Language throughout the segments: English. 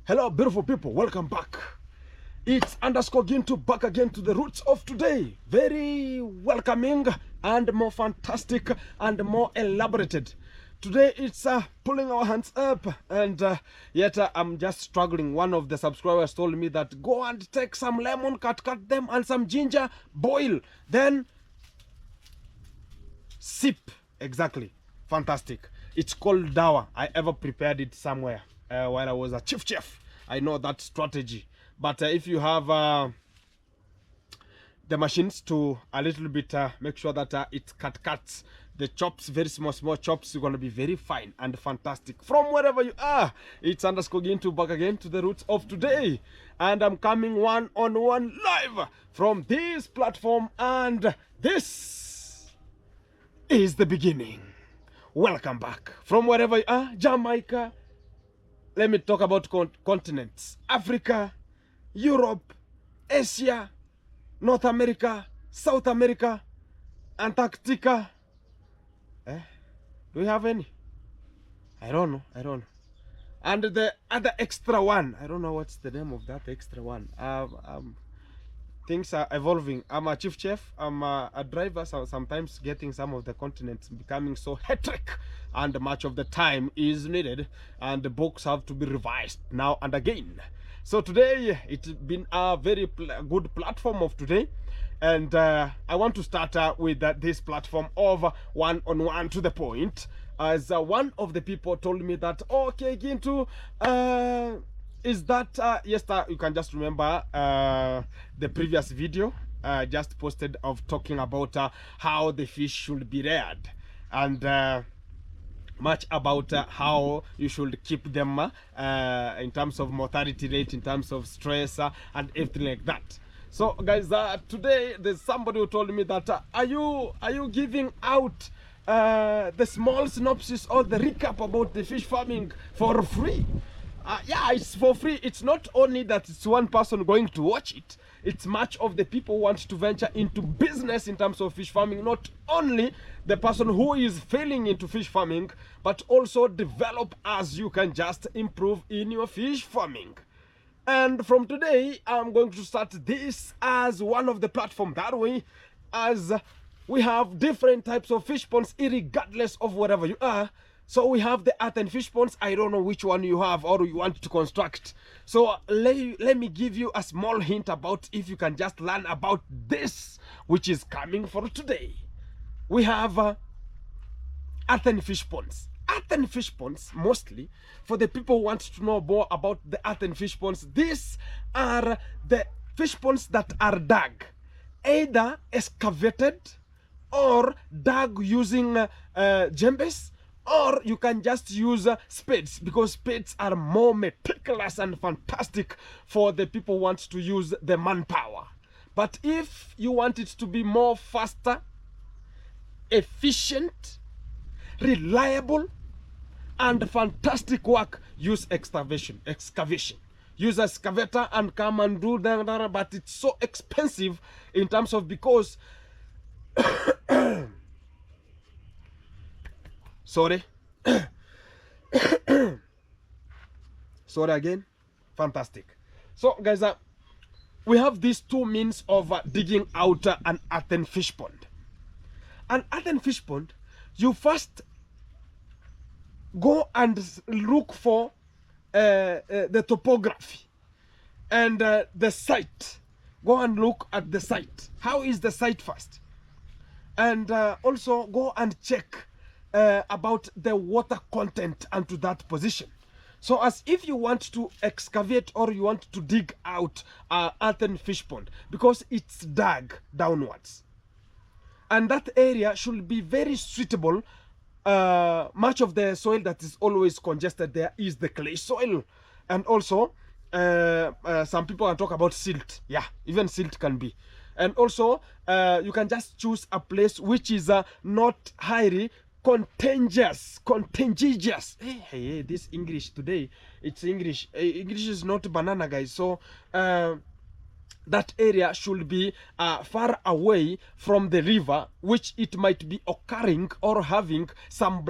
Hello, beautiful people. Welcome back. It's underscore Gintu back again to the roots of today. Very welcoming and more fantastic and more elaborated. Today it's pulling our hands up, and yet I'm just struggling. One of the subscribers told me that go and take some lemon, cut them, and some ginger, boil, then sip. Exactly. Fantastic. It's called dawa. I ever prepared it somewhere while I was a chief chef. I know that strategy. But if you have the machines to a little bit make sure that it cuts the chops, very small chops, you're going to be very fine and fantastic. From wherever you are, it's underscore Gintu back again to the roots of today. And I'm coming one-on-one live from this platform, and this is the beginning. Welcome back from wherever you are. Jamaica. Let me talk about continents. Africa, Europe, Asia, North America, South America, Antarctica. Do we have any? I don't know. And the other extra one, I don't know what's the name of that extra one. Things are evolving. I'm a chief chef, I'm a driver, so sometimes getting some of the continents becoming so hectic, and much of the time is needed, and the books have to be revised now and again. So today it's been a very good platform of today, and I want to start with this platform of one-on-one to the point, as one of the people told me that, okay, Gintu, is that yes, you can just remember the previous video just posted of talking about how the fish should be reared, and much about how you should keep them in terms of mortality rate, in terms of stress, and everything like that. So guys, today there's somebody who told me that are you giving out the small synopsis or the recap about the fish farming for free? Yeah, it's for free. It's not only that it's one person going to watch it, it's much of the people who want to venture into business in terms of fish farming. Not only the person who is failing into fish farming, but also develop as you can just improve in your fish farming. And from today, I'm going to start this as one of the platform. That way, as we have different types of fish ponds, irregardless of wherever you are. So we have the earthen fish ponds. I don't know which one you have or you want to construct. So let me give you a small hint about if you can just learn about this, which is coming for today. We have earthen fish ponds. Earthen fish ponds, mostly for the people who want to know more about the earthen fish ponds. These are the fish ponds that are dug, either excavated or dug using jembes, or you can just use spades, because spades are more meticulous and fantastic for the people who want to use the manpower. But if you want it to be more faster, efficient, reliable, and fantastic work, use excavation. Use an excavator and come and do that, but it's so expensive in terms of, because sorry sorry again. Fantastic. So guys, we have these two means of digging out an earthen fish pond. An earthen fish pond, you first go and look for the topography and the site. Go and look at the site. How is the site first? And also go and check about the water content onto that position. So as if you want to excavate or you want to dig out an earthen fish pond, because it's dug downwards, and that area should be very suitable. Much of the soil that is always congested there is the clay soil, and also some people can talk about silt. Yeah, even silt can be. And also you can just choose a place which is not highly contagious. Hey, this English today, it's English. English is not banana, guys. So that area should be far away from the river, which it might be occurring or having some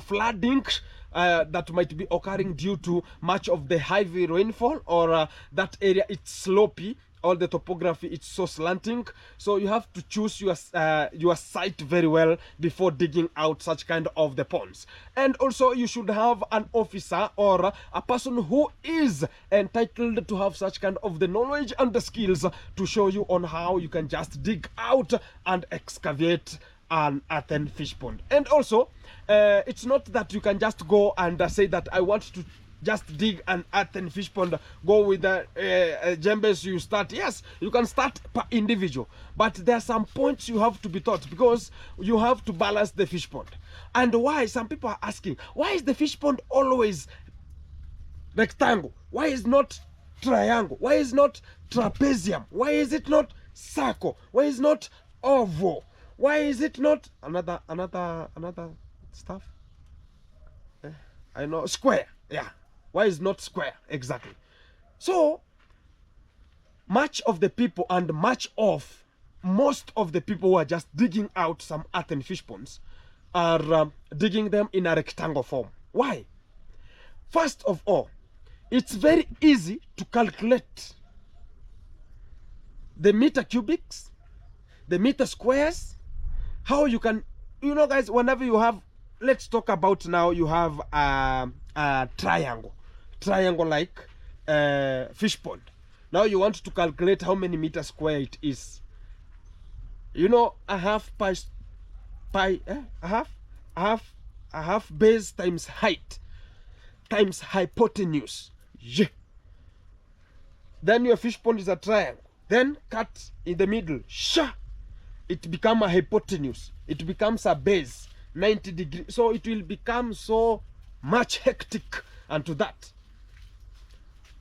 flooding that might be occurring due to much of the heavy rainfall, or that area it's slopy, all the topography it's so slanting. So you have to choose your site very well before digging out such kind of the ponds. And also you should have an officer or a person who is entitled to have such kind of the knowledge and the skills to show you on how you can just dig out and excavate an earthen fish pond. And also it's not that you can just go and say that I want to just dig an earthen fish pond, go with the jembes, you start. Yes, you can start per individual, but there are some points you have to be taught, because you have to balance the fish pond. And why, some people are asking, why is the fish pond always rectangle? Why is not triangle? Why is not trapezium? Why is it not circle? Why is not oval? Why is it not another stuff? I know, square. Yeah, why is not square? Exactly. So much of the people and most of the people who are just digging out some earthen fish ponds are digging them in a rectangle form. Why? First of all, it's very easy to calculate the meter cubics, the meter squares, how you can, you know guys, whenever you have, let's talk about now, you have a triangle like fish pond. Now you want to calculate how many meters square it is. You know, a half base times height times hypotenuse. Yeah. Then your fish pond is a triangle. Then cut in the middle. Sha! It becomes a hypotenuse. It becomes a base, 90 degrees. So it will become so much hectic unto that.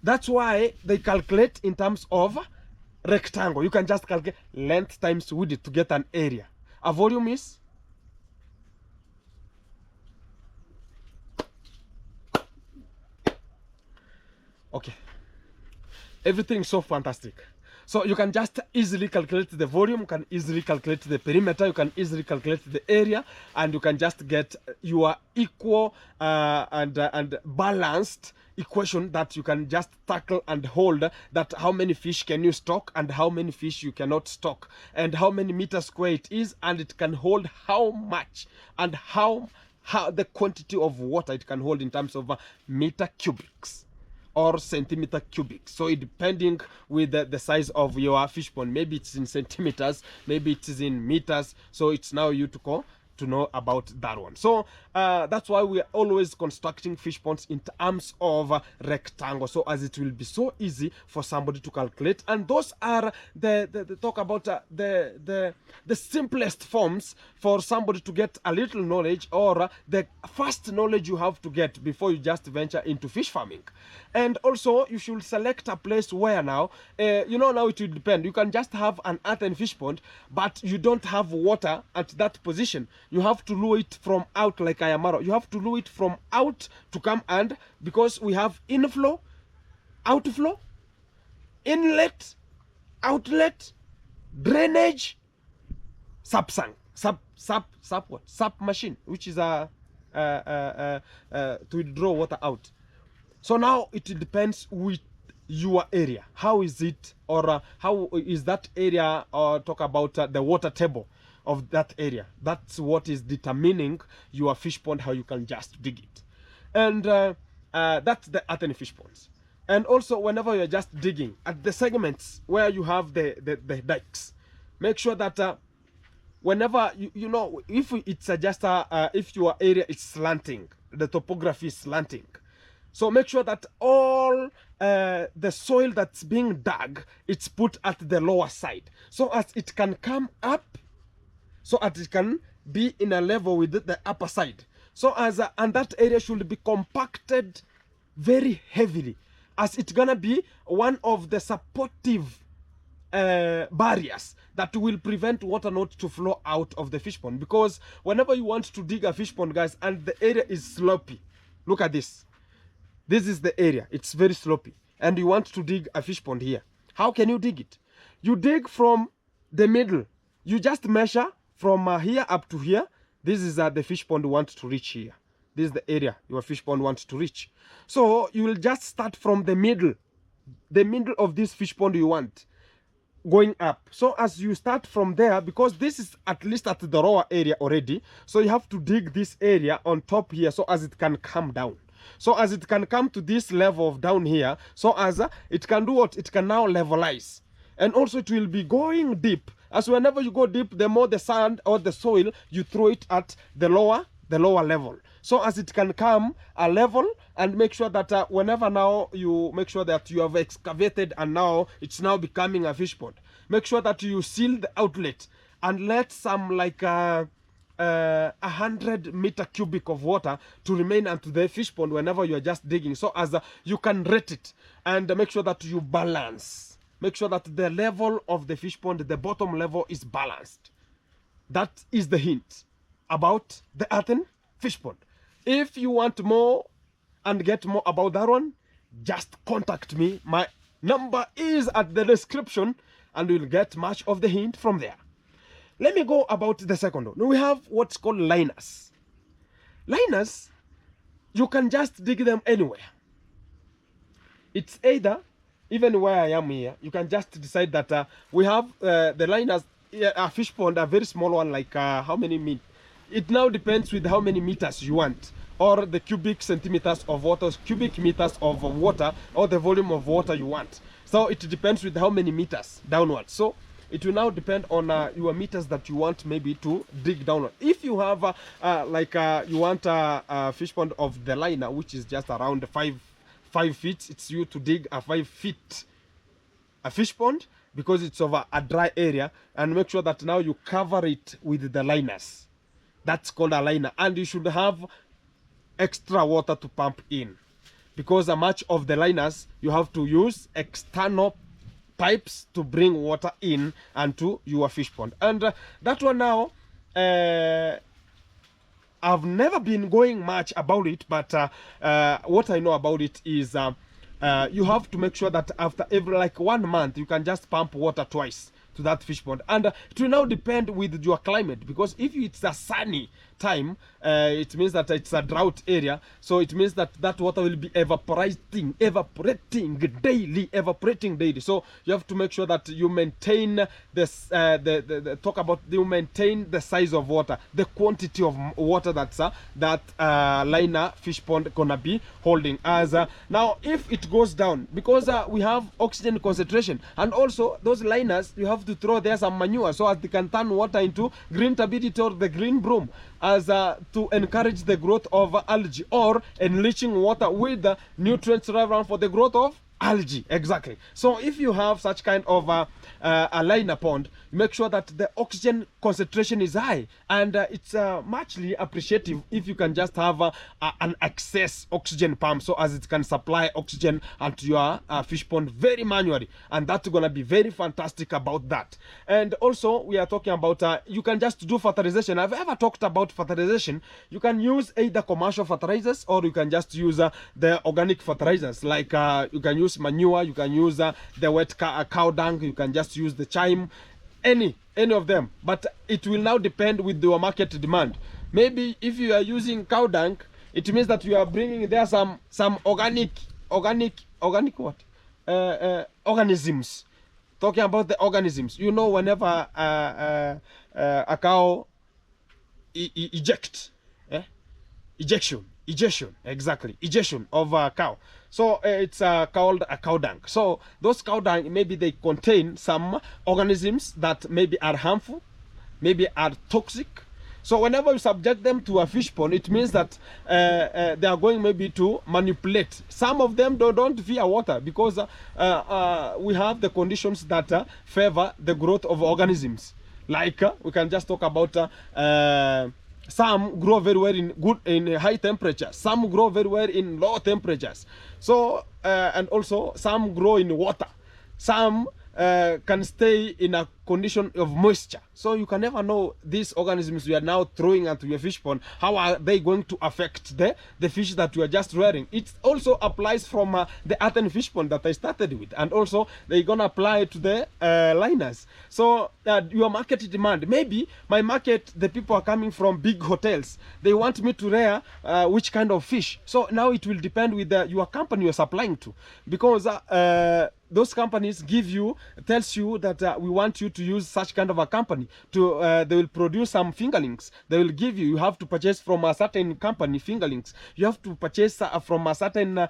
That's why they calculate in terms of rectangle. You can just calculate length times width to get an area. A volume is okay. Everything is so fantastic. So you can just easily calculate the volume, you can easily calculate the perimeter, you can easily calculate the area, and you can just get your equal and balanced equation that you can just tackle and hold, that how many fish can you stock and how many fish you cannot stock, and how many meters square it is, and it can hold how much, and how the quantity of water it can hold in terms of meter cubics or centimeter cubic. So it depending with the size of your fish pond. Maybe it's in centimeters, maybe it is in meters. So it's now you to know about that one. So that's why we are always constructing fish ponds in terms of rectangle, so as it will be so easy for somebody to calculate. And those are the talk about the simplest forms for somebody to get a little knowledge, or the first knowledge you have to get before you just venture into fish farming. And also you should select a place where now you know, now it will depend. You can just have an earthen fish pond, but you don't have water at that position. You have to lure it from out, like Ayamaro. You have to lure it from out to come, and because we have inflow, outflow, inlet, outlet, drainage, sap machine, which is to draw water out. So now it depends with your area. How is it, or how is that area, or talk about the water table of that area. That's what is determining your fish pond, how you can just dig it. And that's the earthen fish ponds. And also, whenever you're just digging at the segments where you have the dikes, make sure that whenever you know, if it's just if your area is slanting, the topography is slanting, so make sure that all the soil that's being dug, it's put at the lower side, so as it can come up, so as it can be in a level with the upper side. So as and that area should be compacted very heavily, as it's gonna be one of the supportive barriers that will prevent water not to flow out of the fish pond. Because whenever you want to dig a fish pond, guys, and the area is slopey, look at this. This is the area, it's very slopey, and you want to dig a fish pond here. How can you dig it? you dig from the middle. You just measure from here up to here. This is the fish pond you want to reach here. This is the area your fish pond wants to reach. So you will just start from the middle of this fish pond you want, going up. So as you start from there, because this is at least at the lower area already, so you have to dig this area on top here so as it can come down. So as it can come to this level of down here, so as it can do what? It can now levelize. And also it will be going deep. As whenever you go deep, the more the sand or the soil, you throw it at the lower level. So as it can come a level, and make sure that whenever now you make sure that you have excavated and now it's now becoming a fish pond, make sure that you seal the outlet and let some like 100 meter cubic of water to remain onto the fish pond whenever you are just digging, so as you can rate it, and make sure that you balance. Make sure that the level of the fish pond, the bottom level, is balanced. That is the hint about the earthen fish pond. If you want more and get more about that one, just contact me. My number is at the description, and you'll get much of the hint from there. Let me go about the second one. We have what's called liners. Liners, you can just dig them anywhere. It's either, even where I am here, you can just decide that we have the liners, a fish pond, a very small one, like how many meters? It now depends with how many meters you want, or the cubic centimeters of water, cubic meters of water, or the volume of water you want. So it depends with how many meters downwards. So it will now depend on your meters that you want maybe to dig downward. If you have you want a fish pond of the liner, which is just around 5 feet, it's you to dig a 5 feet a fish pond, because it's over a dry area, and make sure that now you cover it with the liners. That's called a liner, and you should have extra water to pump in, because much of the liners you have to use external pipes to bring water in and to your fish pond. And that one now, I've never been going much about it, but what I know about it is you have to make sure that after every like 1 month you can just pump water twice to that fish pond. And it will now depend with your climate, because if it's a sunny time, it means that it's a drought area, so it means that that water will be evaporating daily. So you have to make sure that you maintain this you maintain the size of water, the quantity of water that's that liner fish pond gonna be holding. As now if it goes down, because we have oxygen concentration, and also those liners, you have to throw there some manure so as they can turn water into green turbidity or the green broom, as to encourage the growth of algae, or enriching water with the nutrients relevant for the growth of algae. Exactly. So if you have such kind of a liner pond, make sure that the oxygen concentration is high, and it's muchly appreciative if you can just have an excess oxygen pump, so as it can supply oxygen onto your fish pond very manually, and that's gonna be very fantastic about that. And also we are talking about you can just do fertilization. I've ever talked about fertilization. You can use either commercial fertilizers, or you can just use the organic fertilizers, like you can use manure, you can use the wet cow dung, you can just use the chime, any of them. But it will now depend with your market demand. Maybe if you are using cow dung, it means that you are bringing there some organic what organisms. Talking about the organisms, you know, whenever a cow ejection, exactly, ejection of a cow. So it's called a cow dung. So those cow dung, maybe they contain some organisms that maybe are harmful, maybe are toxic. So whenever you subject them to a fish pond, it means that they are going maybe to manipulate. Some of them don't fear water, because we have the conditions that favor the growth of organisms. Like we can just talk about some grow very well in high temperatures, some grow very well in low temperatures. So and also some grow in water, some can stay in a condition of moisture. So you can never know these organisms you are now throwing into your fish pond, how are they going to affect the fish that you are just rearing. It also applies from the earthen fish pond that I started with, and also they're gonna apply to the liners. So your market demand, maybe my market, the people are coming from big hotels, they want me to rear which kind of fish. So now it will depend with your company you're supplying to, because those companies tells you that we want you to use such kind of a company to they will produce some fingerlings. They will give you have to purchase from a certain company fingerlings. You have to purchase from a certain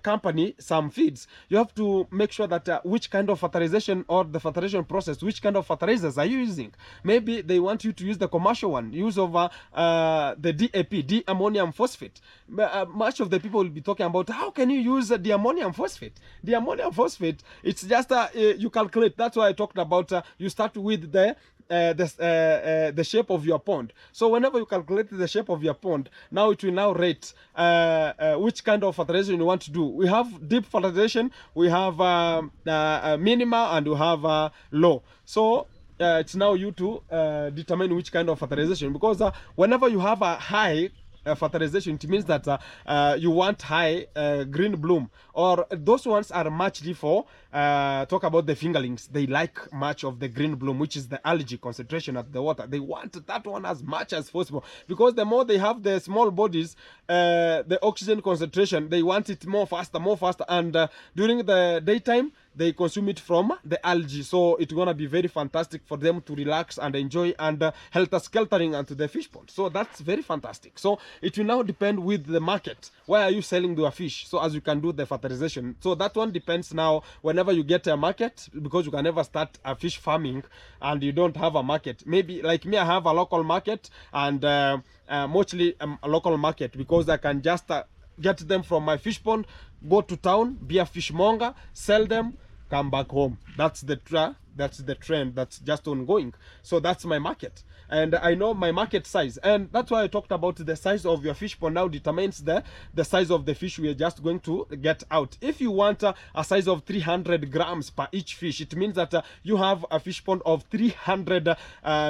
company some feeds. You have to make sure that which kind of fertilization or the fertilization process, which kind of fertilizers are you using. Maybe they want you to use the commercial one, use of the DAP, ammonium phosphate. Much of the people will be talking about how can you use the ammonium phosphate. The ammonium phosphate, it's just you calculate. That's why I talked about you start with the shape of your pond. So whenever you calculate the shape of your pond, now it will now rate which kind of fertilization you want to do. We have deep fertilization, we have minima, and we have low. So it's now you to determine which kind of fertilization, because whenever you have a high fertilization, it means that you want high green bloom, or those ones are much for talk about the fingerlings. They like much of the green bloom, which is the algae concentration at the water. They want that one as much as possible, because the more they have the small bodies, the oxygen concentration, they want it more faster, and during the daytime they consume it from the algae. So it's gonna be very fantastic for them to relax and enjoy and helter skeltering onto the fish pond. So that's very fantastic. So it will now depend with the market, where are you selling your fish, so as you can do the fertilization. So that one depends now whenever you get a market, because you can never start a fish farming and you don't have a market. Maybe like me, I have a local market, and mostly a local market, because I can just get them from my fish pond, go to town, be a fishmonger, sell them, come back home. That's the trend that's just ongoing. So that's my market, and I know my market size, and that's why I talked about the size of your fish pond now determines the size of the fish we are just going to get out. If you want a size of 300 grams per each fish, it means that you have a fish pond of 300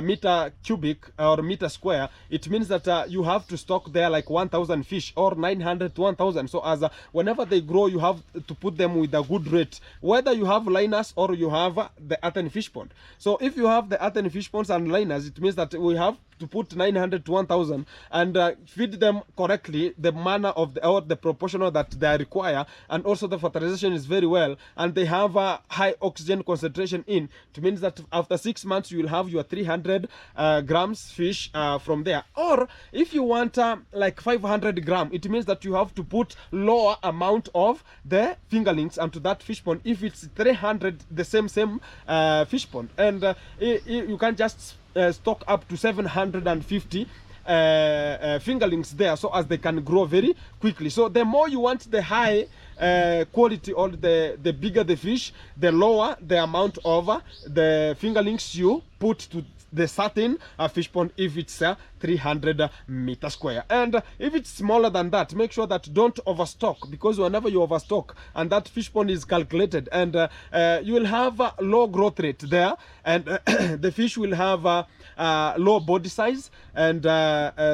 meter cubic or meter square. It means that you have to stock there like 1,000 fish, or 900 to 1,000. So as whenever they grow, you have to put them with a good rate, whether you have liners or you have the earthen fish pond. So if you have the earthen fish ponds and liners, it means that we have to put 900 to 1,000 and feed them correctly, the manner of the proportional that they require, and also the fertilization is very well, and they have a high oxygen concentration in. It means that after 6 months you will have your 300 grams fish from there. Or if you want like 500 grams, it means that you have to put lower amount of the fingerlings onto that fish pond. If it's 300, the same fish pond, and you can just stock up to 750 fingerlings there, so as they can grow very quickly. So the more you want the high quality, or the bigger the fish, the lower the amount of the fingerlings you put to the certain fish pond, if it's 300 meter square. And if it's smaller than that, make sure that don't overstock, because whenever you overstock and that fish pond is calculated, and you will have a low growth rate there, and the fish will have low body size, and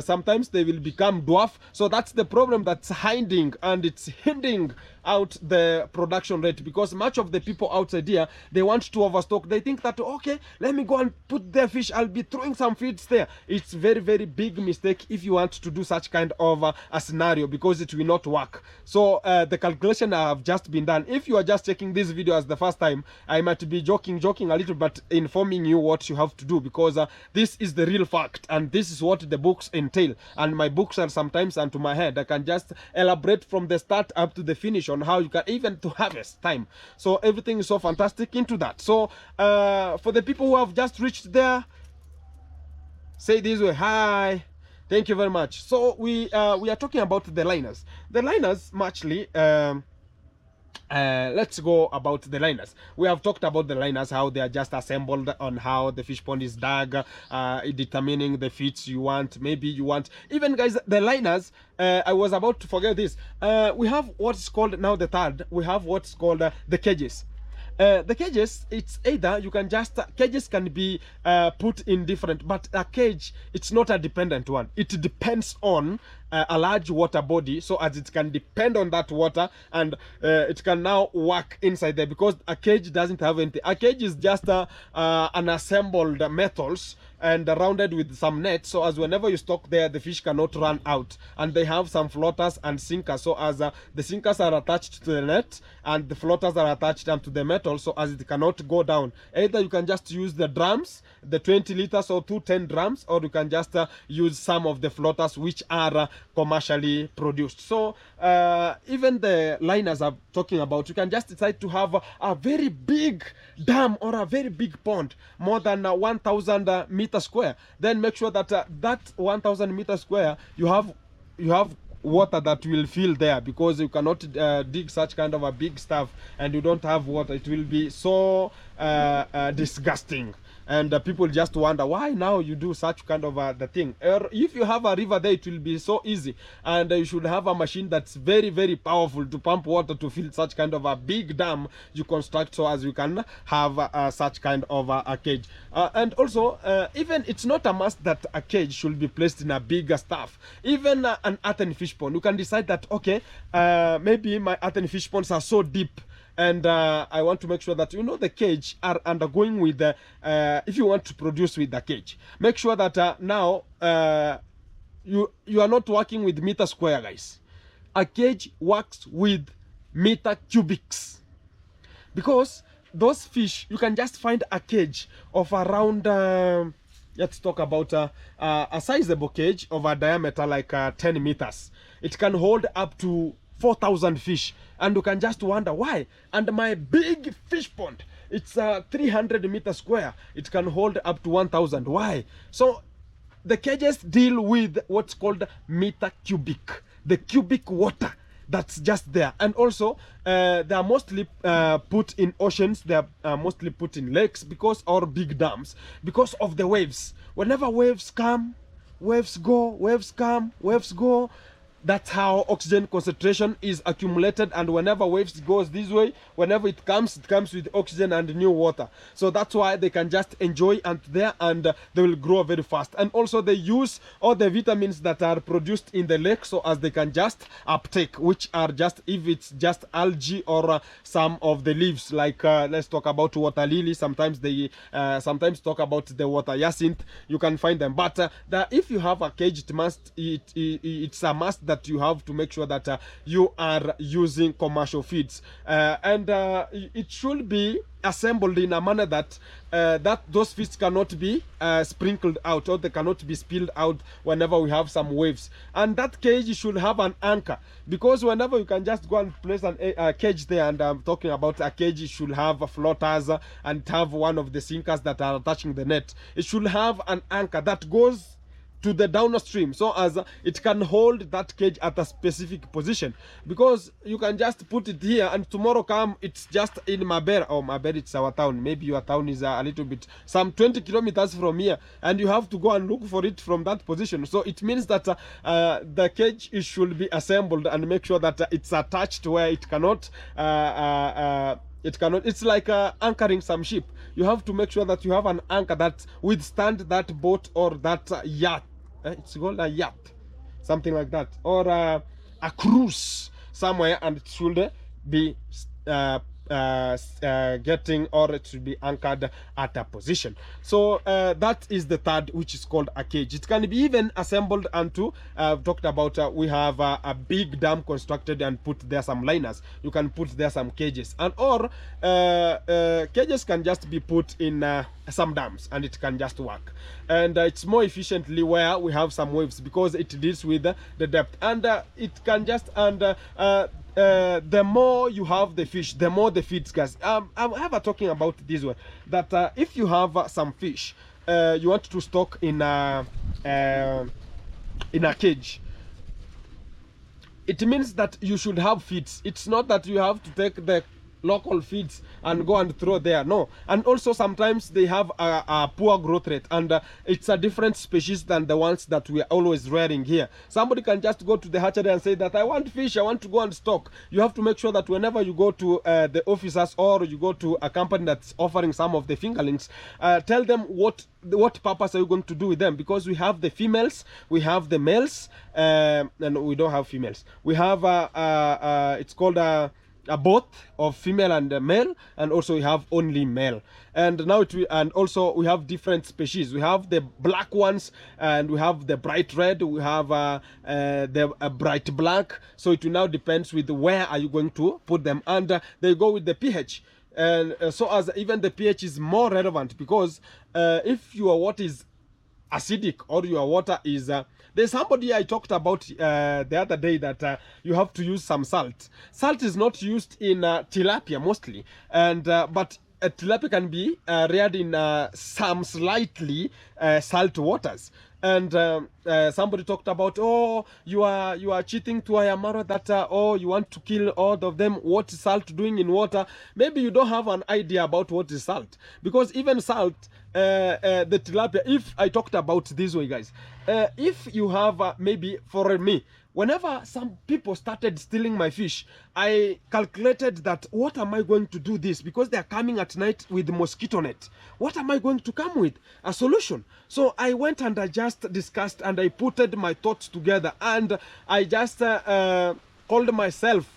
sometimes they will become dwarf. So that's the problem that's hiding, and it's hindering out the production rate, because much of the people outside here, they want to overstock. They think that, okay, let me go and put their fish, I'll be throwing some feeds there. It's very, very big mistake if you want to do such kind of a scenario, because it will not work. So the calculation have just been done. If you are just checking this video as the first time, I might be joking a little, but informing you what you have to do, because this is the real fact, and this is what the books entail. And my books are sometimes onto my head. I can just elaborate from the start up to the finish on how you can even to harvest time. So everything is so fantastic into that. So for the people who have just reached there, say this way, hi, thank you very much. So we are talking about the liners. The liners, muchly, let's go about the liners. We have talked about the liners, how they are just assembled, on how the fish pond is dug, determining the feeds you want. Maybe you want, even guys, the liners, I was about to forget this. We have what's called now the third. We have what's called the cages. The cages, it's either you can just cages can be put in different, but a cage, it's not a dependent one. It depends on a large water body, so as it can depend on that water, and it can now work inside there, because a cage doesn't have anything. A cage is just an assembled metals and rounded with some nets, so as whenever you stock there, the fish cannot run out. And they have some floaters and sinkers, so as the sinkers are attached to the net and the floaters are attached to the metal, so as it cannot go down. Either you can just use the drums, the 20 liters or 210 drums, or you can just use some of the floaters which are commercially produced. So even the liners I'm talking about, you can just decide to have a very big dam or a very big pond, more than 1,000 meter square. Then make sure that that 1,000 meter square you have water that will fill there, because you cannot dig such kind of a big stuff and you don't have water. It will be so disgusting, and people just wonder why now you do such kind of the thing. Or if you have a river there, it will be so easy, and you should have a machine that's very, very powerful to pump water to fill such kind of a big dam you construct, so as you can have such kind of a cage. And also even it's not a must that a cage should be placed in a bigger stuff. Even an earthen fish pond, you can decide that, okay, maybe my earthen fish ponds are so deep, and I want to make sure that, you know, the cage are undergoing with the if you want to produce with the cage, make sure that now you are not working with meter square, guys. A cage works with meter cubics, because those fish, you can just find a cage of around let's talk about a sizable cage of a diameter like 10 meters. It can hold up to 4,000 fish, and you can just wonder why. And my big fish pond, it's 300 meters square, it can hold up to 1,000. Why? So the cages deal with what's called meter cubic, the cubic water that's just there. And also they are mostly put in oceans, they are mostly put in lakes, because, or big dams, because of the waves. Whenever waves come, waves go, waves come, waves go. That's how oxygen concentration is accumulated, and whenever waves goes this way, whenever it comes with oxygen and new water. So that's why they can just enjoy and there, and they will grow very fast. And also they use all the vitamins that are produced in the lake, so as they can just uptake, which are just, if it's just algae or some of the leaves, like let's talk about water lily. Sometimes they sometimes talk about the water hyacinth, you can find them. But if you have a cage, it's a must that you have to make sure that you are using commercial feeds, and it should be assembled in a manner that those fish cannot be sprinkled out, or they cannot be spilled out whenever we have some waves. And that cage should have an anchor, because whenever you can just go and place a cage there, and I'm talking about a cage, it should have floaters and have one of the sinkers that are attaching the net. It should have an anchor that goes to the downstream, so as it can hold that cage at a specific position, because you can just put it here and tomorrow come, it's just in Mabera, or Mabera, it's our town, maybe your town is a little bit, some 20 kilometers from here, and you have to go and look for it from that position. So it means that the cage should be assembled, and make sure that it's attached where it cannot it's like anchoring some ship. You have to make sure that you have an anchor that withstand that boat or that yacht. It's called a yacht, something like that, or a cruise somewhere, and it should be getting, or it should be anchored at a position. So that is the third, which is called a cage. It can be even assembled onto talked about we have a big dam constructed and put there some liners. You can put there some cages, and or cages can just be put in some dams, and it can just work. And it's more efficiently where we have some waves, because it deals with the depth, and it can just, and the more you have the fish, the more the feeds, guys. I'm ever talking about this one, that if you have some fish you want to stock in a cage, it means that you should have feeds. It's not that you have to take the local feeds and go and throw there. No. And also sometimes they have a poor growth rate, and it's a different species than the ones that we are always rearing here. Somebody can just go to the hatchery and say that I want fish, I want to go and stock. You have to make sure that whenever you go to the officers, or you go to a company that's offering some of the fingerlings, tell them what purpose are you going to do with them, because we have the females, we have the males, and we don't have females. We have it's called a both of female and male, and also we have only male. And now and also we have different species. We have the black ones, and we have the bright red, we have the bright black. So it now depends with where are you going to put them, and they go with the pH. And so as even the pH is more relevant, because if your water is acidic, or your water is there's somebody I talked about the other day that you have to use some salt. Salt is not used in tilapia mostly, and but tilapia can be reared in some slightly salt waters. And somebody talked about, oh, you are cheating to Ayamaro, that oh, you want to kill all of them. What is salt doing in water? Maybe you don't have an idea about what is salt, because even salt, the tilapia, if I talked about this way, guys, if you have maybe for me, whenever some people started stealing my fish, I calculated that what am I going to do this, because they are coming at night with mosquito net. What am I going to come with? A solution. So I went and I just discussed, and I putted my thoughts together, and I just called myself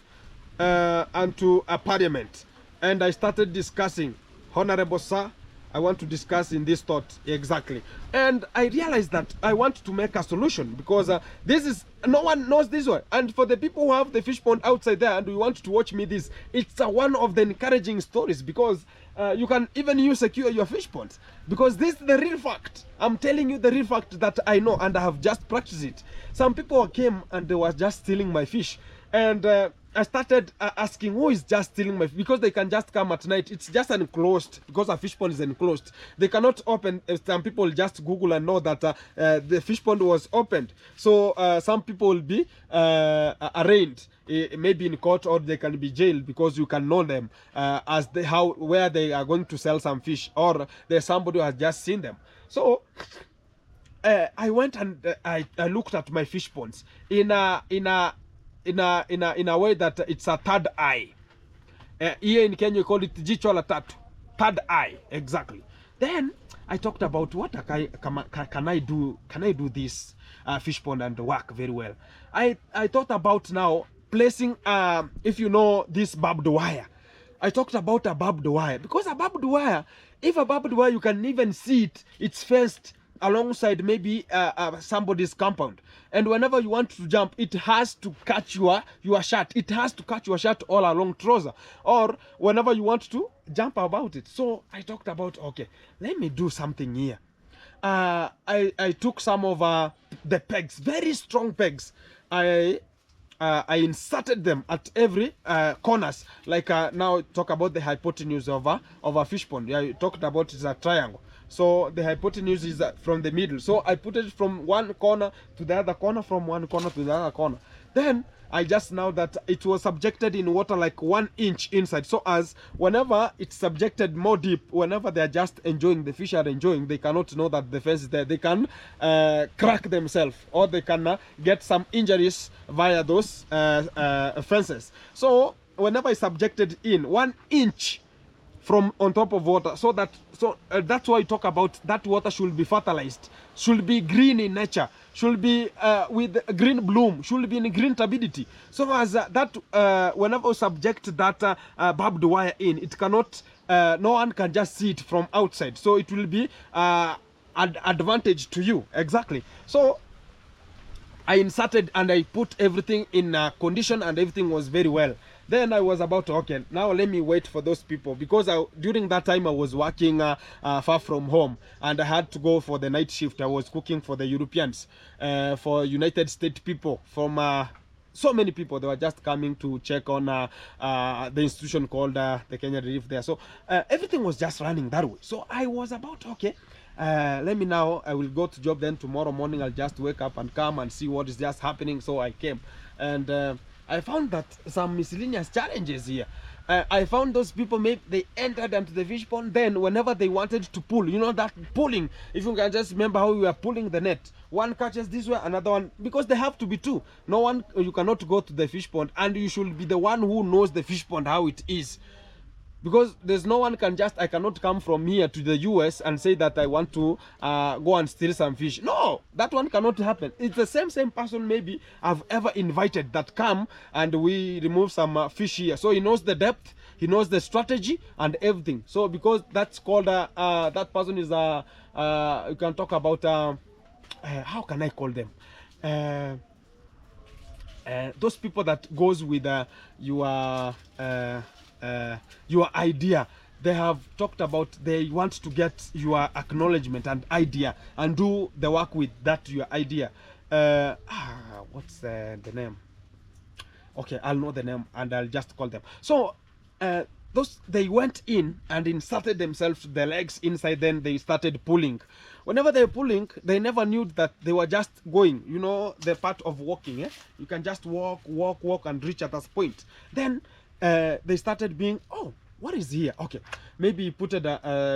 onto a parliament, and I started discussing, Honorable Sir, I want to discuss in this thought exactly. And I realized that I want to make a solution, because this is, no one knows this one. And for the people who have the fish pond outside there and we want to watch me this, it's one of the encouraging stories, because you can even you secure your fish ponds, because this is the real fact. I'm telling you the real fact that I know, and I have just practiced it. Some people came and they were just stealing my fish, and I started asking who is just stealing my fish, because they can just come at night. It's just enclosed, because a fish pond is enclosed. They cannot open. Some people just Google and know that the fish pond was opened. So some people will be arraigned, maybe in court, or they can be jailed, because you can know them as where they are going to sell some fish, or there's somebody who has just seen them. So I went and I looked at my fish ponds in a way that it's a third eye. Here in Kenya you call it jicho la tatu, third eye, exactly. Then I talked about what can I do this fish pond and work very well. I thought about now placing if you know this barbed wire. I talked about a barbed wire, because a barbed wire, if a barbed wire, you can even see it's fenced alongside maybe somebody's compound, and whenever you want to jump, it has to catch your shirt. It has to catch your shirt all along trouser, or whenever you want to jump about it. So I talked about, okay, let me do something here. I took some of the pegs, very strong pegs. I inserted them at every corners. Like now talk about the hypotenuse of a fish pond. Yeah, you talked about it's a triangle. So the hypotenuse is from the middle. So I put it from one corner to the other corner, from one corner to the other corner. Then I just know that it was subjected in water like 1 inch inside. So as whenever it's subjected more deep, whenever they are just enjoying, the fish are enjoying, they cannot know that the fence is there. They can crack themselves, or they can get some injuries via those fences. So whenever it's subjected in 1 inch from on top of water, so that's why I talk about that water should be fertilized, should be green in nature, should be with green bloom, should be in green turbidity. So as that whenever you subject that barbed wire in, it cannot, no one can just see it from outside, so it will be advantage to you. Exactly. So I inserted and I put everything in condition, and everything was very well. Then I was about to, okay, now let me wait for those people, because during that time I was working far from home, and I had to go for the night shift. I was cooking for the Europeans, for United States people, from so many people. They were just coming to check on the institution called the Kenya Relief there. So everything was just running that way. So I was about, okay, let me now, I will go to job, then tomorrow morning I'll just wake up and come and see what is just happening. So I came, and I found that some miscellaneous challenges here. I found those people, maybe they entered into the fish pond, then whenever they wanted to pull, you know that pulling, if you can just remember how we were pulling the net, one catches this way, another one, because they have to be two. No one, you cannot go to the fish pond, and you should be the one who knows the fish pond, how it is. Because there's no one can just, I cannot come from here to the US and say that I want to go and steal some fish. No, that one cannot happen. It's the same person maybe I've ever invited that come and we remove some fish here. So he knows the depth, he knows the strategy and everything. So because that's called, that person is, you can talk about, how can I call them? Those people that goes with your idea. They have talked about they want to get your acknowledgement and idea and do the work with that your idea. What's the name? Okay, I'll know the name and I'll just call them. So those, they went in and inserted themselves, the legs inside, then they started pulling. Whenever they're pulling, they never knew that they were just going, you know, the part of walking, you can just walk and reach at this point. Then they started being, oh, what is here? Okay, maybe you put it,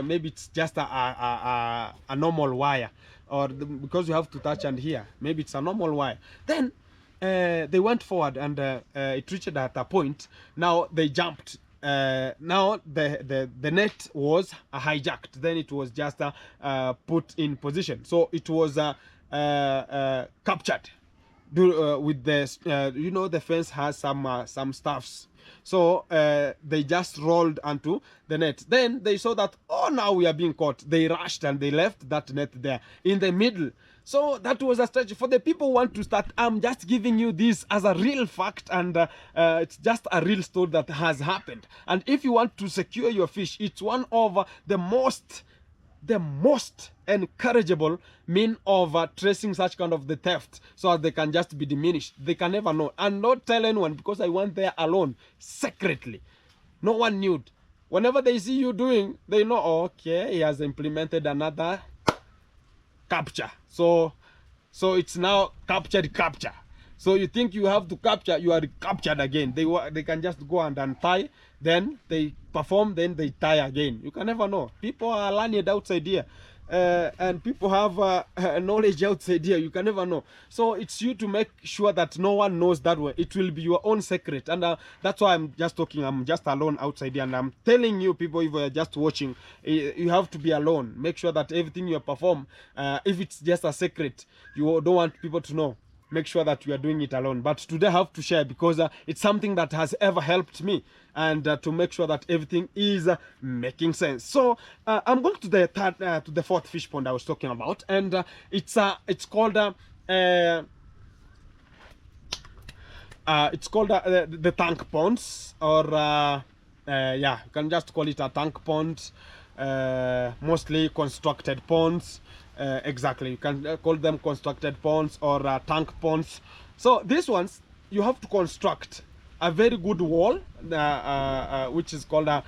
maybe it's just a normal wire, or because you have to touch and here, maybe it's a normal wire. Then they went forward and it reached at a point. Now they jumped. Now the net was hijacked. Then it was just put in position. So it was captured. With the you know, the fence has some stuffs. So they just rolled onto the net. Then they saw that, oh, now we are being caught. They rushed and they left that net there in the middle. So that was a strategy for the people who want to start. I'm just giving you this as a real fact, and it's just a real story that has happened. And if you want to secure your fish, it's one of the most encourageable mean of tracing such kind of the theft, so they can just be diminished. They can never know. And not tell anyone, because I went there alone, secretly. No one knew. Whenever they see you doing, they know, oh, okay, he has implemented another capture. So it's now capture. So you think you have to capture, you are captured again. They can just go and untie, then they perform, then they tie again. You can never know. People are learning outside here, and people have knowledge outside here. You can never know. So it's you to make sure that no one knows that way. It will be your own secret, and that's why I'm just talking. I'm just alone outside here, and I'm telling you, people, if you're just watching, you have to be alone. Make sure that everything you perform, if it's just a secret, you don't want people to know, make sure that you are doing it alone. But today I have to share, because it's something that has ever helped me, and to make sure that everything is making sense. So I'm going to the fourth fish pond I was talking about, and it's called the tank ponds, or yeah, you can just call it a tank pond, mostly constructed ponds. Exactly, you can call them constructed ponds or tank ponds. So these ones, you have to construct a very good wall, which is called a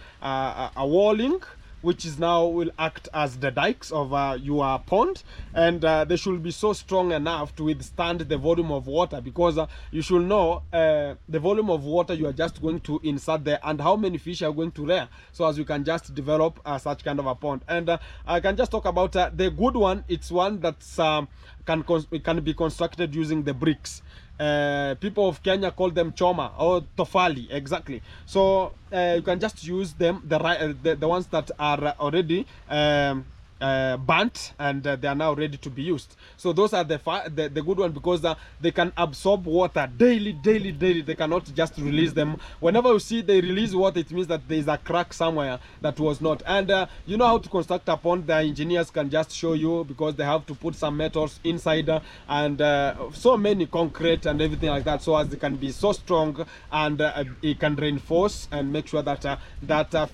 walling, which is now will act as the dikes of your pond, and they should be so strong enough to withstand the volume of water, because you should know the volume of water you are just going to insert there and how many fish are going to rear, so as you can just develop such kind of a pond. And I can just talk about the good one. It's one that's can be constructed using the bricks. People of Kenya call them choma or tofali, exactly. So you can just use them, the ones that are already burnt, and they are now ready to be used. So those are the good one, because they can absorb water daily. They cannot just release them. Whenever you see they release water, it means that there is a crack somewhere that was not. And you know how to construct a pond. The engineers can just show you, because they have to put some metals inside and so many concrete and everything like that, so as they can be so strong, and it can reinforce and make sure that that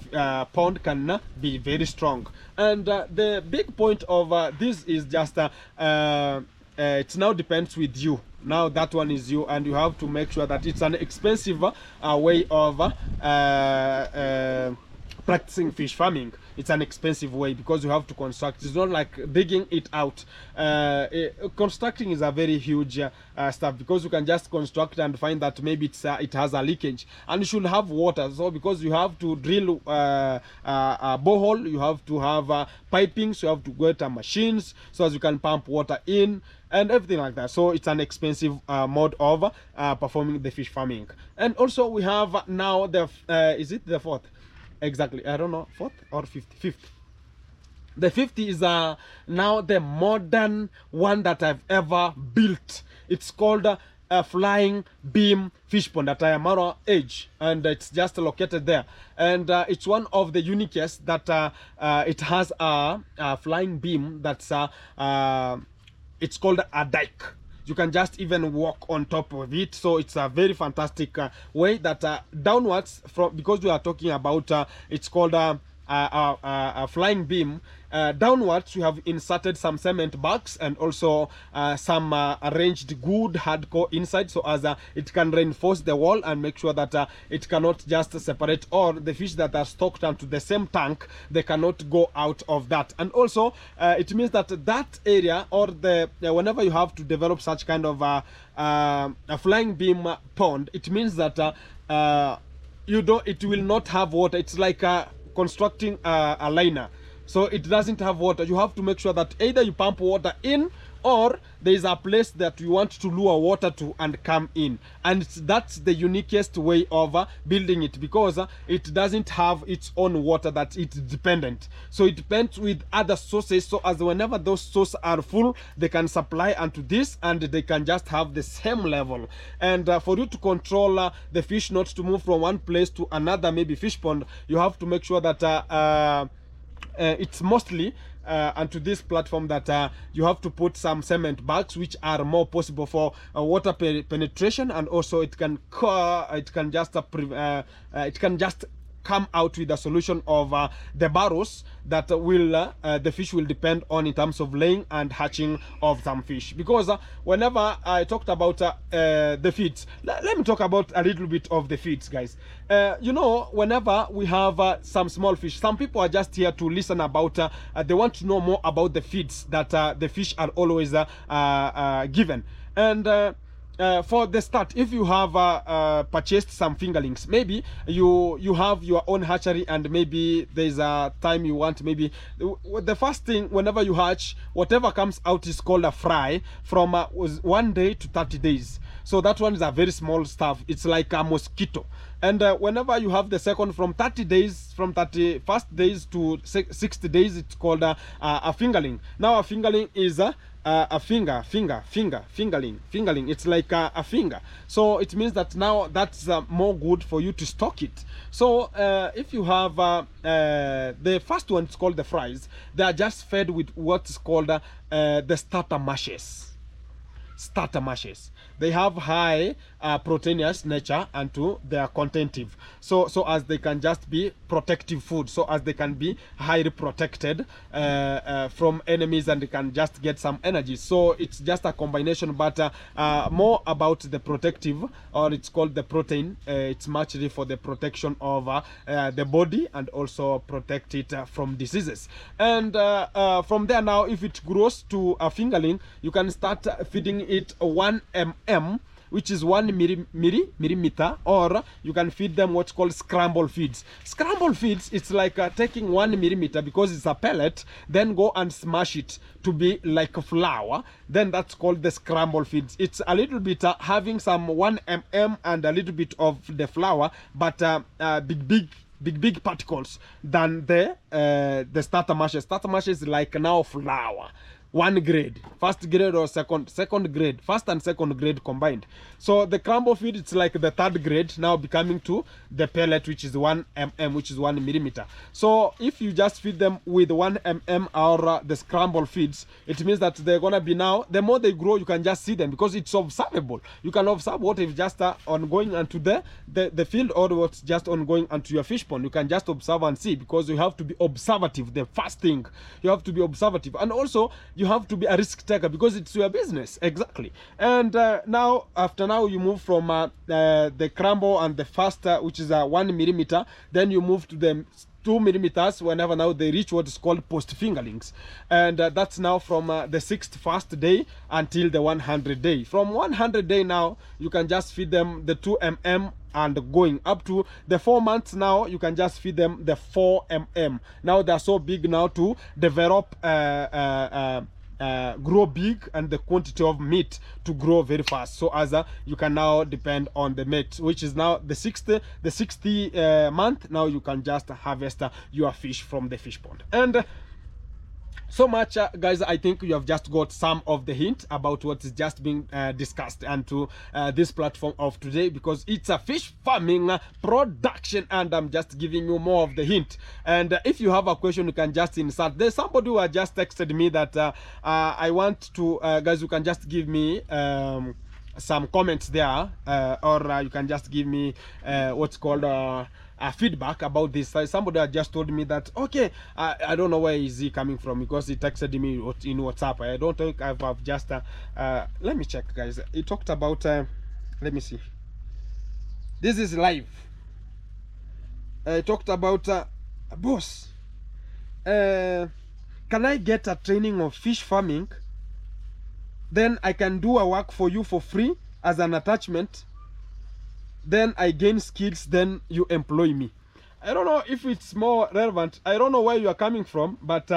pond can be very strong. And the big point of this is just it now depends with you. Now that one is you, and you have to make sure that it's an expensive way of practicing fish farming, it's an expensive way because you have to construct. It's not like digging it out. Constructing is a very huge stuff, because you can just construct and find that maybe it has a leakage, and you should have water. So because you have to drill a borehole, you have to have piping, so you have to get machines so as you can pump water in and everything like that. So it's an expensive mode of performing the fish farming. And also we have now the is it the fourth? Exactly, I don't know, fourth or fifth. The 50 is now the modern one that I've ever built. It's called a flying beam fish pond at Ayamaro Edge, and it's just located there. And it's one of the uniquest that it has a flying beam that's it's called a dike. You can just even walk on top of it. So it's a very fantastic way that downwards, from, because we are talking about it's called a flying beam. Downwards we have inserted some cement bags and also some arranged good hardcore inside, so as it can reinforce the wall and make sure that it cannot just separate, or the fish that are stocked onto the same tank, they cannot go out of that. And also it means that that area, or the whenever you have to develop such kind of a flying beam pond, it means that it will not have water. It's like constructing a liner, so it doesn't have water. You have to make sure that either you pump water in, or there is a place that you want to lure water to and come in. And that's the uniquest way of building it, because it doesn't have its own water that it's dependent. So it depends with other sources, so as whenever those sources are full, they can supply onto this and they can just have the same level. And for you to control the fish not to move from one place to another, maybe fish pond, you have to make sure that it's mostly onto this platform that you have to put some cement bags, which are more possible for water penetration, and also it can just come out with a solution of the barrows that will the fish will depend on in terms of laying and hatching of some fish. Because whenever I talked about the feeds, let me talk about a little bit of the feeds, guys. You know, whenever we have some small fish, some people are just here to listen about they want to know more about the feeds that the fish are always given. And for the start, if you have purchased some fingerlings, maybe you have your own hatchery, and maybe there's a time you want, maybe the first thing whenever you hatch, whatever comes out is called a fry, from 1 day to 30 days. So that one is a very small stuff. It's like a mosquito. And whenever you have the second, from 30 days, from 31st days to 60 days, it's called a fingerling. Now a fingerling is a fingerling. It's like a finger. So it means that now that's more good for you to stock it. So if you have the first one, it's called the fries. They are just fed with what's called the starter mashes. They have high proteinous nature, and they are contentive, so as they can just be protective food, so as they can be highly protected from enemies, and they can just get some energy. So it's just a combination, but more about the protective, or it's called the protein. It's much for the protection of the body, and also protect it from diseases. And from there, now if it grows to a fingerling, you can start feeding it 1 mm, which is 1 millimeter, or you can feed them what's called scramble feeds. Scramble feeds, it's like taking 1 millimeter, because it's a pellet, then go and smash it to be like a flour. Then that's called the scramble feeds. It's a little bit having some 1 mm and a little bit of the flour, but big particles than the starter mashes. Starter mashes is like now flour. 1 grade, first grade or second grade, first and second grade combined. So the crumble feed, it's like the 3rd grade, now becoming to the pellet, which is 1 mm, which is 1 millimeter. So if you just feed them with 1 mm or the scramble feeds, it means that they're gonna be, now the more they grow, you can just see them, because it's observable. You can observe what is just ongoing onto the field, or what's just ongoing onto your fish pond. You can just observe and see, because you have to be observative. The first thing, you have to be observative, and also you have to be a risk taker, because it's your business. Exactly. And now you move from the crumble and the first which is 1 millimeter, then you move to the 2 millimeters whenever now they reach what is called post fingerlings, and that's now from the 61st day until the 100 day. From 100 day now you can just feed them the 2 mm, and going up to the 4 months now you can just feed them the 4 mm. Now they're so big now to develop grow big, and the quantity of meat to grow very fast. So as you can now depend on the meat, which is now the 60th month. Now you can just harvest your fish from the fish pond. And so much, guys, I think you have just got some of the hint about what is just being discussed and to this platform of today, because it's a fish farming production, and I'm just giving you more of the hint. And if you have a question, you can just insert. There's somebody who has just texted me that I want to, guys, you can just give me some comments there, or you can just give me what's called feedback about this. Somebody had just told me that, okay, I don't know where is he coming from, because he texted me in WhatsApp. I don't think I've just let me check, guys. He talked about let me see, this is live. He talked about boss, can I get a training of fish farming, then I can do a work for you for free as an attachment, then I gain skills, then you employ me. I don't know if it's more relevant. I don't know where you are coming from, but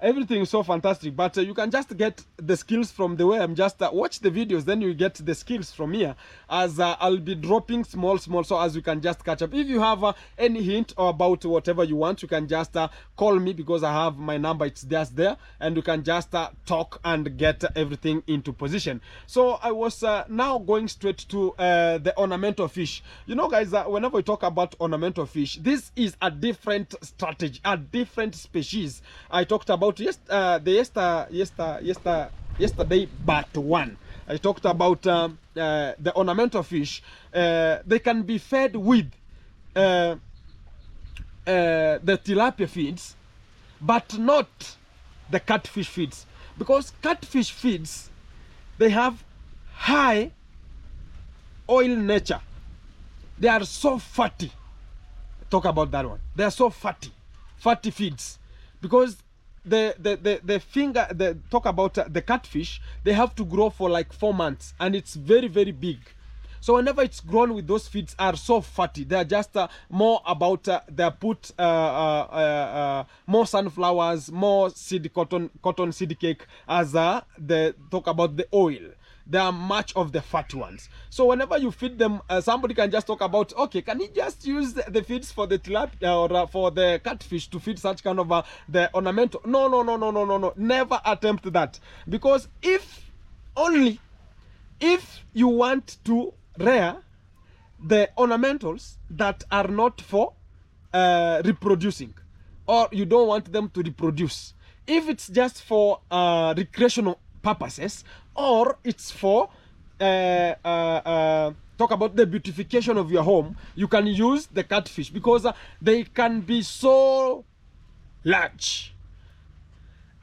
everything is so fantastic. But you can just get the skills from the way I'm just watch the videos, then you get the skills from here, as I'll be dropping small, so as you can just catch up. If you have any hint or about whatever you want, you can just call me, because I have my number, it's just there, and you can just talk and get everything into position. So I was now going straight to the ornamental fish. You know, guys, whenever we talk about ornamental fish, this is a different strategy, a different species. I talked about yesterday, part 1. I talked about the ornamental fish. They can be fed with the tilapia feeds, but not the catfish feeds, because catfish feeds, they have high oil nature. They are so fatty. Talk about that one. They are so fatty feeds, because talk about the catfish, they have to grow for like 4 months, and it's very, very big. So whenever it's grown with those feeds are so fatty, they're just more about they put more sunflowers, more cotton seed cake, as they talk about the oil. There are much of the fat ones. So whenever you feed them, somebody can just talk about, okay, can you just use the feeds for the tilapia or for the catfish to feed such kind of the ornamental? No. Never attempt that, because if you want to rear the ornamentals that are not for reproducing, or you don't want them to reproduce, if it's just for recreational purposes, or it's for talk about the beautification of your home, you can use the catfish, because they can be so large,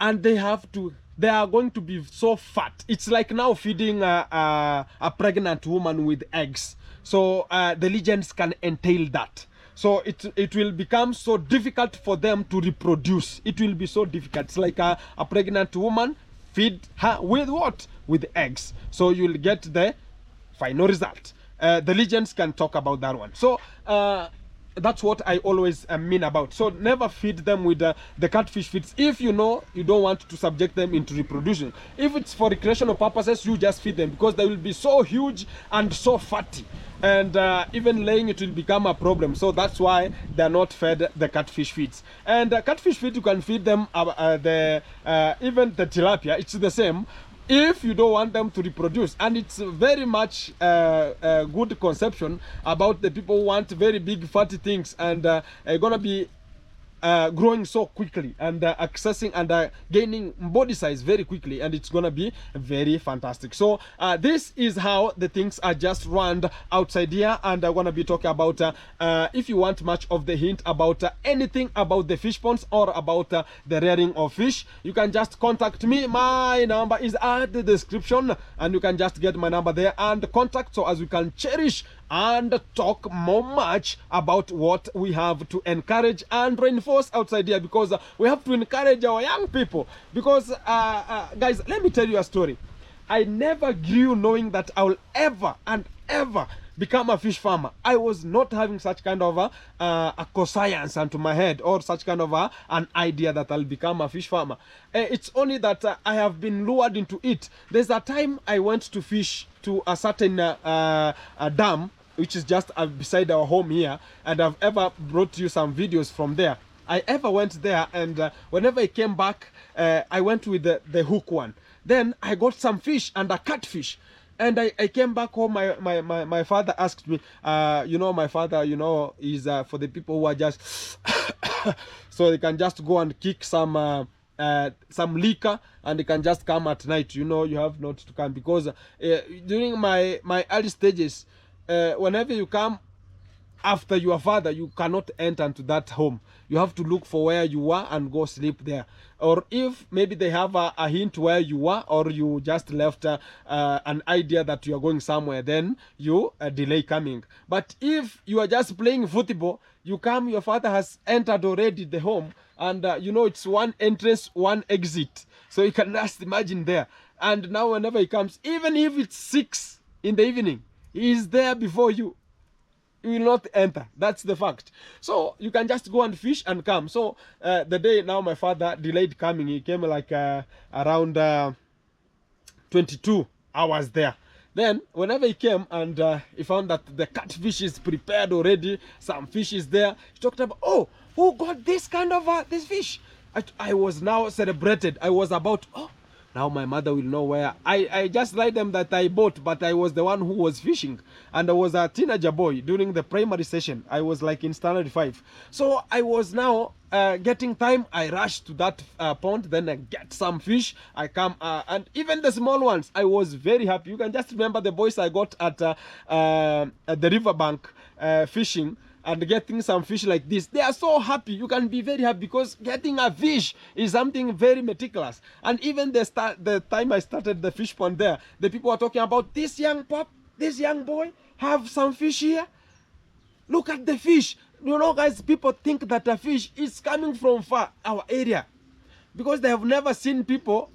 and they are going to be so fat. It's like now feeding a pregnant woman with eggs. So the legends can entail that. So it will become so difficult for them to reproduce. It will be so difficult. It's like a pregnant woman, feed her with what? With eggs. So you'll get the final result. The legends can talk about that one. So that's what I always mean about. So never feed them with the catfish feeds if you know you don't want to subject them into reproduction. If it's for recreational purposes, you just feed them, because they will be so huge and so fatty, and even laying it will become a problem. So that's why they're not fed the catfish feeds. And catfish feed, you can feed them even the tilapia, it's the same, if you don't want them to reproduce. And it's very much a good conception about the people who want very big fatty things and gonna be growing so quickly and accessing and gaining body size very quickly, and it's gonna be very fantastic. So this is how the things are just run outside here, and I'm gonna be talking about if you want much of the hint about anything about the fish ponds or about the rearing of fish, you can just contact me. My number is at the description, and you can just get my number there and contact, so as we can cherish and talk more much about what we have to encourage and reinforce outside here, because we have to encourage our young people. Because guys, let me tell you a story. I never grew knowing that I will ever and ever become a fish farmer. I was not having such kind of a co-science into my head, or such kind of an idea that I'll become a fish farmer. It's only that I have been lured into it. There's a time I went to fish to a certain dam, which is just beside our home here, and I've ever brought you some videos from there. I ever went there, and whenever I came back, I went with the hook one. Then I got some fish and a catfish. And I came back home. My father asked me, you know, my father, you know, is for the people who are just so they can just go and kick some liquor, and they can just come at night. You know, you have not to come, because during my early stages, whenever you come after your father, you cannot enter into that home. You have to look for where you are and go sleep there. Or if maybe they have a hint where you are, or you just left an idea that you are going somewhere, then you delay coming. But if you are just playing football, you come, your father has entered already the home, and you know, it's one entrance, one exit. So you can just imagine there. And now whenever he comes, even if it's 6 in the evening, he is there before you. You will not enter. That's the fact. So you can just go and fish and come. So the day now my father delayed coming, he came like around 22 hours there. Then whenever he came, and he found that the catfish is prepared already, some fish is there, he talked about, oh, who got this kind of this fish? I was now celebrated. I was about, oh, now my mother will know where. I just lied them that I bought, but I was the one who was fishing. And I was a teenager boy during the primary session. I was like in standard 5. So I was now getting time. I rushed to that pond, then I get some fish. I come, and even the small ones, I was very happy. You can just remember the boys I got at the riverbank fishing, and getting some fish like this. They are so happy. You can be very happy, because getting a fish is something very meticulous. And even the time I started the fish pond there, the people are talking about, this young pup, this young boy, have some fish here. Look at the fish. You know, guys, people think that a fish is coming from far, our area, because they have never seen people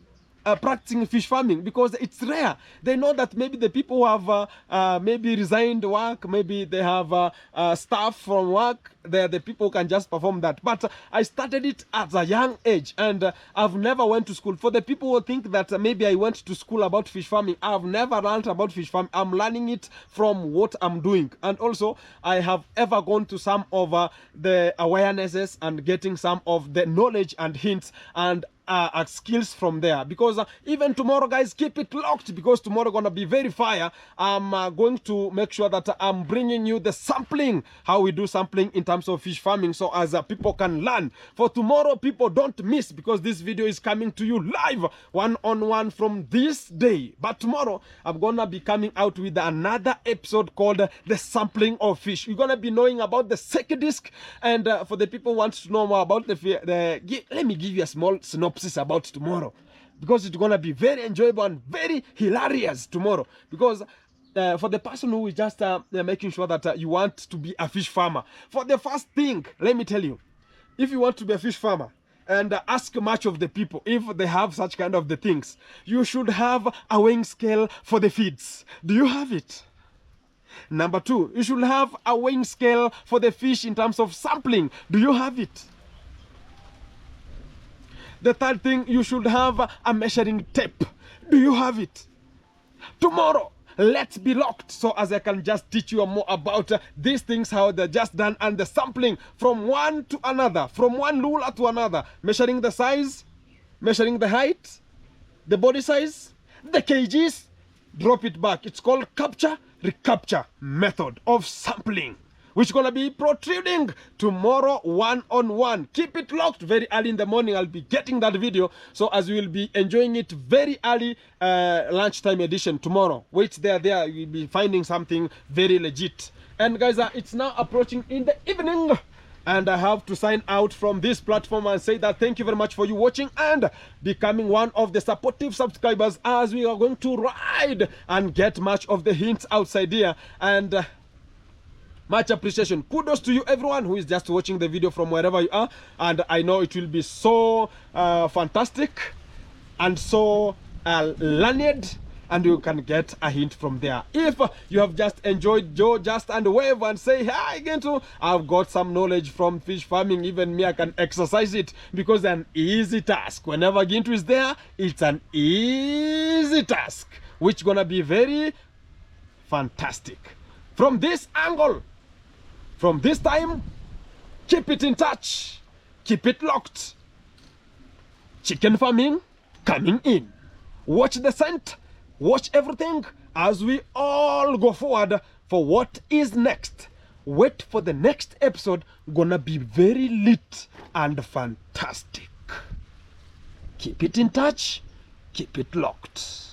practicing fish farming, because it's rare. They know that maybe the people who have maybe resigned work, maybe they have staff from work, they're the people who can just perform that. But I started it at a young age, and I've never went to school. For the people who think that maybe I went to school about fish farming, I've never learned about fish farming. I'm learning it from what I'm doing. And also, I have ever gone to some of the awarenesses and getting some of the knowledge and hints and skills from there. Because even tomorrow, guys, keep it locked, because tomorrow gonna be very fire. I'm going to make sure that I'm bringing you the sampling, how we do sampling in terms of fish farming, so as people can learn. For tomorrow, people don't miss, because this video is coming to you live, one-on-one from this day. But tomorrow, I'm gonna be coming out with another episode called the sampling of fish. You're gonna be knowing about the second disc, and for the people who want to know more about let me give you a small synopsis about tomorrow, because it's gonna be very enjoyable and very hilarious tomorrow. Because for the person who is just making sure that you want to be a fish farmer, for the first thing, let me tell you, if you want to be a fish farmer, and ask much of the people if they have such kind of the things, you should have a weighing scale for the feeds. Do you have it? Number 2, you should have a weighing scale for the fish in terms of sampling. Do you have it? The third thing, you should have a measuring tape. Do you have it? Tomorrow, let's be locked, so as I can just teach you more about these things, how they're just done, and the sampling from one to another, from one lure to another, measuring the size, measuring the height, the body size, the kgs, drop it back. It's called capture recapture method of sampling, which is going to be protruding tomorrow one-on-one. Keep it locked. Very early in the morning, I'll be getting that video, so as you will be enjoying it very early, lunchtime edition tomorrow. Wait there, you'll be finding something very legit. And guys, it's now approaching in the evening, and I have to sign out from this platform and say that thank you very much for you watching and becoming one of the supportive subscribers, as we are going to ride and get much of the hints outside here. And Much appreciation. Kudos to you, everyone who is just watching the video from wherever you are. And I know it will be so fantastic and so learned, and you can get a hint from there. If you have just enjoyed Joe, just and wave and say hi again to, I've got some knowledge from fish farming. Even me, I can exercise it because it's an easy task. Whenever Gintu is there, it's an easy task, which gonna be very fantastic. From this angle, from this time, keep it in touch, keep it locked. Chicken farming coming in. Watch the scent, watch everything as we all go forward for what is next. Wait for the next episode, gonna be very lit and fantastic. Keep it in touch, keep it locked.